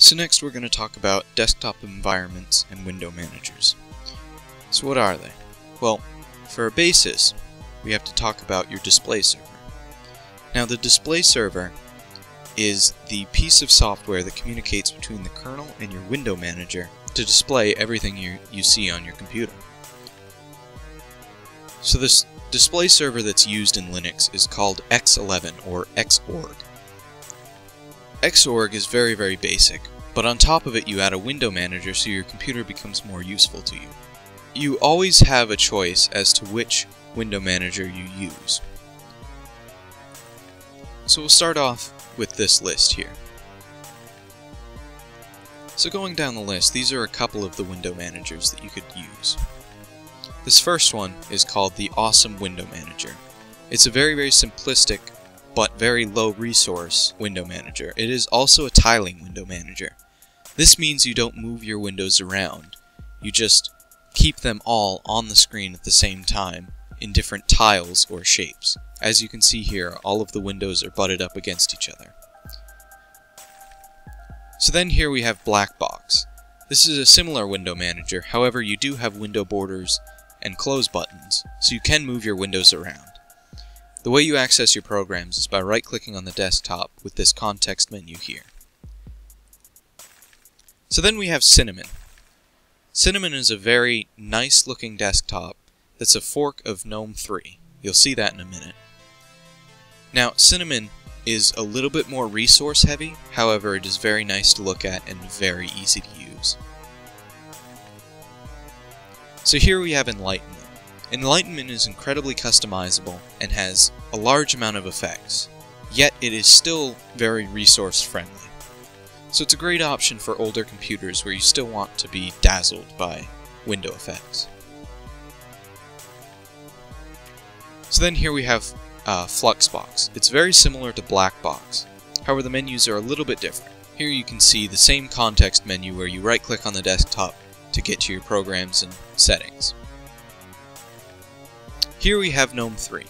So next we're going to talk about desktop environments and window managers. So what are they? Well, for a basis, we have to talk about your display server. Now the display server is the piece of software that communicates between the kernel and your window manager to display everything you see on your computer. So this display server that's used in Linux is called X11 or Xorg. Xorg is very, very basic, but on top of it you add a window manager so your computer becomes more useful to you. You always have a choice as to which window manager you use. So we'll start off with this list here. So going down the list, these are a couple of the window managers that you could use. This first one is called the Awesome Window Manager. It's a very, very simplistic but very low resource window manager. It is also a tiling window manager. This means you don't move your windows around. You just keep them all on the screen at the same time in different tiles or shapes. As you can see here, all of the windows are butted up against each other. So then here we have Black Box. This is a similar window manager, however you do have window borders and close buttons, so you can move your windows around. The way you access your programs is by right-clicking on the desktop with this context menu here. So then we have Cinnamon. Cinnamon is a very nice looking desktop that's a fork of GNOME 3. You'll see that in a minute. Now, Cinnamon is a little bit more resource heavy, however it is very nice to look at and very easy to use. So here we have Enlightenment. Enlightenment is incredibly customizable and has a large amount of effects, yet it is still very resource friendly. So it's a great option for older computers where you still want to be dazzled by window effects. So then here we have Fluxbox. It's very similar to Black Box, however the menus are a little bit different. Here you can see the same context menu where you right click on the desktop to get to your programs and settings. Here we have GNOME 3.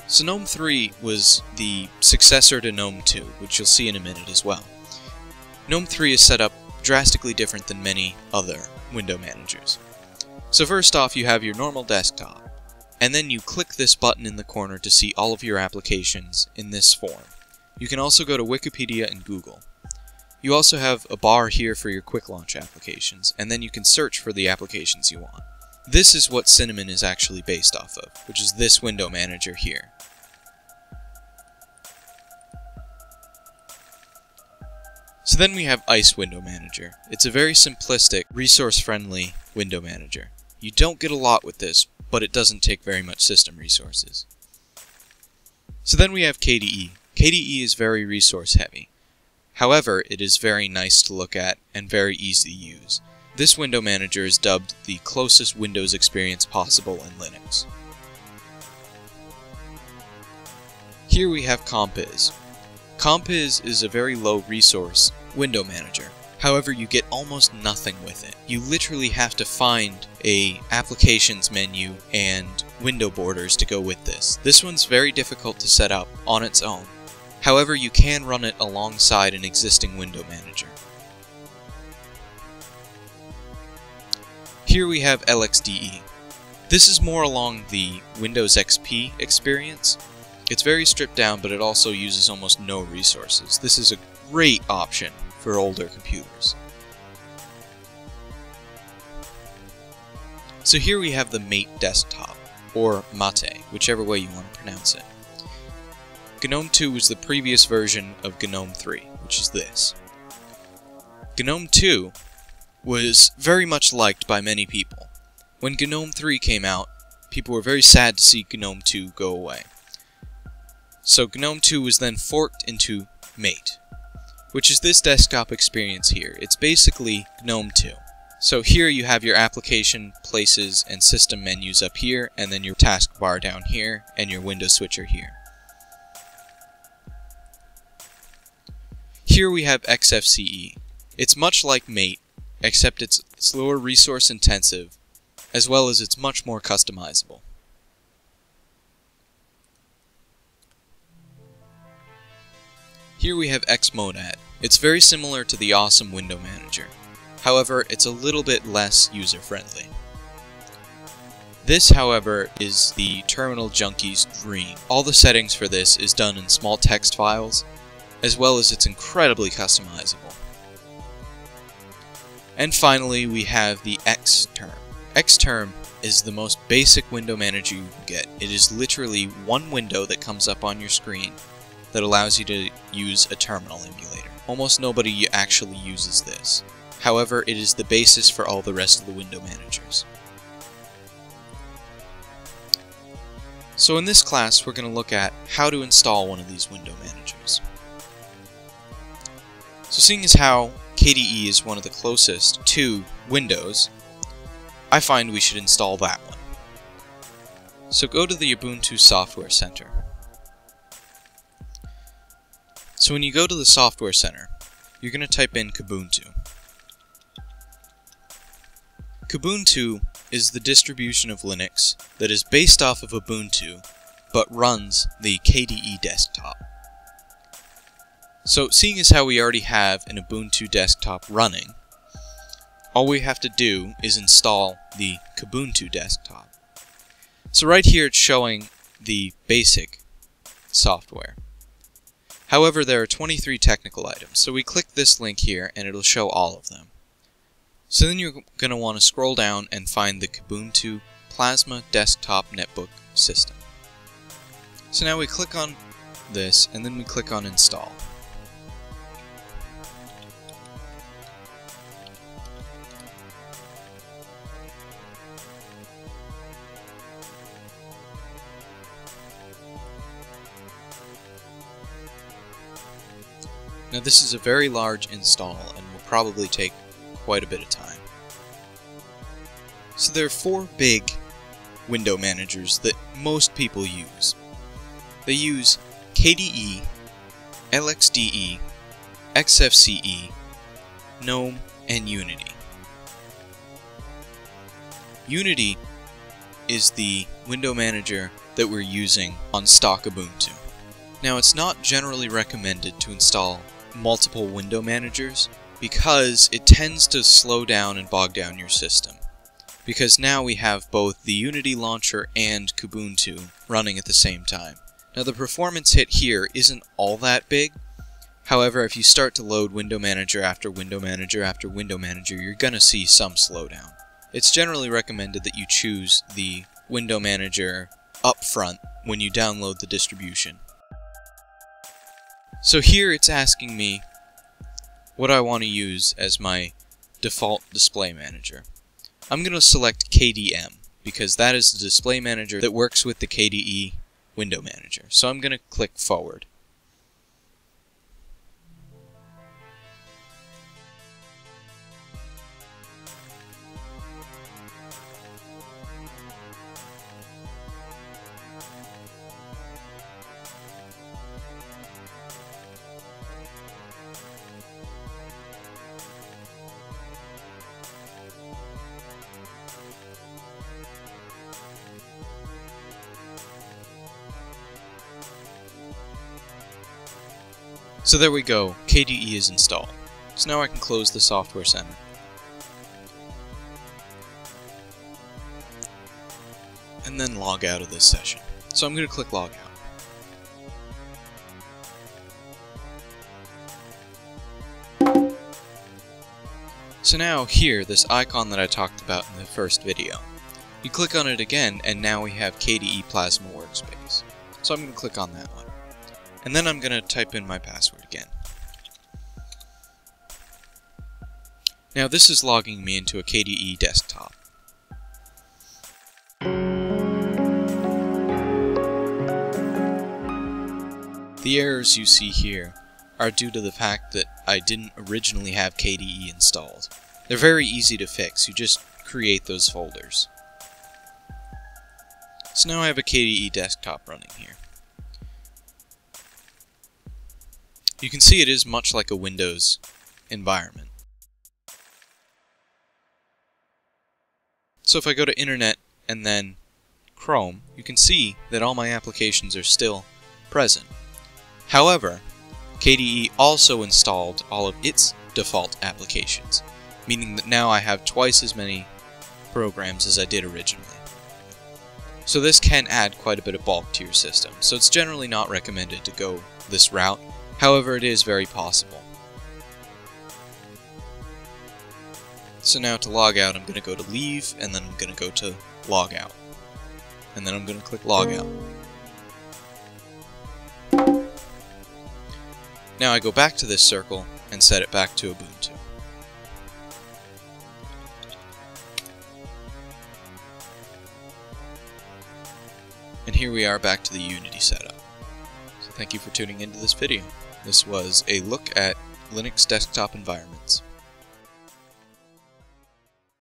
So GNOME 3 was the successor to GNOME 2, which you'll see in a minute as well. GNOME 3 is set up drastically different than many other window managers. So first off, you have your normal desktop, and then you click this button in the corner to see all of your applications in this form. You can also go to Wikipedia and Google. You also have a bar here for your quick launch applications, and then you can search for the applications you want. This is what Cinnamon is actually based off of, which is this window manager here. So then we have Ice Window Manager. It's a very simplistic, resource-friendly window manager. You don't get a lot with this, but it doesn't take very much system resources. So then we have KDE. KDE is very resource-heavy. However, it is very nice to look at and very easy to use. This window manager is dubbed the closest Windows experience possible in Linux. Here we have Compiz. Compiz is a very low resource window manager. However, you get almost nothing with it. You literally have to find a applications menu and window borders to go with this. This one's very difficult to set up on its own. However, you can run it alongside an existing window manager. Here we have LXDE. This is more along the Windows XP experience. It's very stripped down, but it also uses almost no resources. This is a great option for older computers. So here we have the Mate desktop, or Mate, whichever way you want to pronounce it. GNOME 2 was the previous version of GNOME 3, which is this. GNOME 2 was very much liked by many people. When GNOME 3 came out, people were very sad to see GNOME 2 go away. So GNOME 2 was then forked into Mate, which is this desktop experience here. It's basically GNOME 2. So here you have your application, places, and system menus up here, and then your taskbar down here, and your window switcher here. Here we have XFCE. It's much like Mate, except it's lower resource intensive, as well as it's much more customizable. Here we have Xmonad. It's very similar to the awesome window manager. However, it's a little bit less user-friendly. This, however, is the Terminal Junkie's dream. All the settings for this is done in small text files, as well as it's incredibly customizable. And finally, we have the Xterm. Xterm is the most basic window manager you can get. It is literally one window that comes up on your screen that allows you to use a terminal emulator. Almost nobody actually uses this. However, it is the basis for all the rest of the window managers. So in this class, we're going to look at how to install one of these window managers. So seeing as how KDE is one of the closest to Windows, I find we should install that one. So go to the Ubuntu Software Center. So when you go to the Software Center, you're going to type in Kubuntu. Kubuntu is the distribution of Linux that is based off of Ubuntu, but runs the KDE desktop. So seeing as how we already have an Ubuntu desktop running, all we have to do is install the Kubuntu desktop. So right here it's showing the basic software. However, there are 23 technical items, so we click this link here and it'll show all of them. So then you're going to want to scroll down and find the Kubuntu Plasma Desktop Netbook System. So now we click on this and then we click on Install. Now this is a very large install and will probably take quite a bit of time. So there are 4 big window managers that most people use. They use KDE, LXDE, XFCE, GNOME, and Unity. Unity is the window manager that we're using on stock Ubuntu. Now it's not generally recommended to install multiple window managers because it tends to slow down and bog down your system. Because now we have both the Unity launcher and Kubuntu running at the same time. Now the performance hit here isn't all that big. However, if you start to load window manager after window manager after window manager, you're gonna see some slowdown. It's generally recommended that you choose the window manager up front when you download the distribution. So here it's asking me what I want to use as my default display manager. I'm going to select KDM because that is the display manager that works with the KDE window manager. So I'm going to click forward. So there we go, KDE is installed. So now I can close the Software Center. And then log out of this session. So I'm going to click log out. So now here, this icon that I talked about in the first video. You click on it again and now we have KDE Plasma Workspace. So I'm going to click on that one. And then I'm going to type in my password again. Now this is logging me into a KDE desktop. The errors you see here are due to the fact that I didn't originally have KDE installed. They're very easy to fix, you just create those folders. So now I have a KDE desktop running here. You can see it is much like a Windows environment. So if I go to Internet and then Chrome, you can see that all my applications are still present. However, KDE also installed all of its default applications, meaning that now I have twice as many programs as I did originally. So this can add quite a bit of bulk to your system, so it's generally not recommended to go this route. However, it is very possible. So now to log out, I'm going to go to leave, and then I'm going to go to log out. And then I'm going to click log out. Now I go back to this circle and set it back to Ubuntu. And here we are back to the Unity setup. So thank you for tuning into this video. This was a look at Linux desktop environments.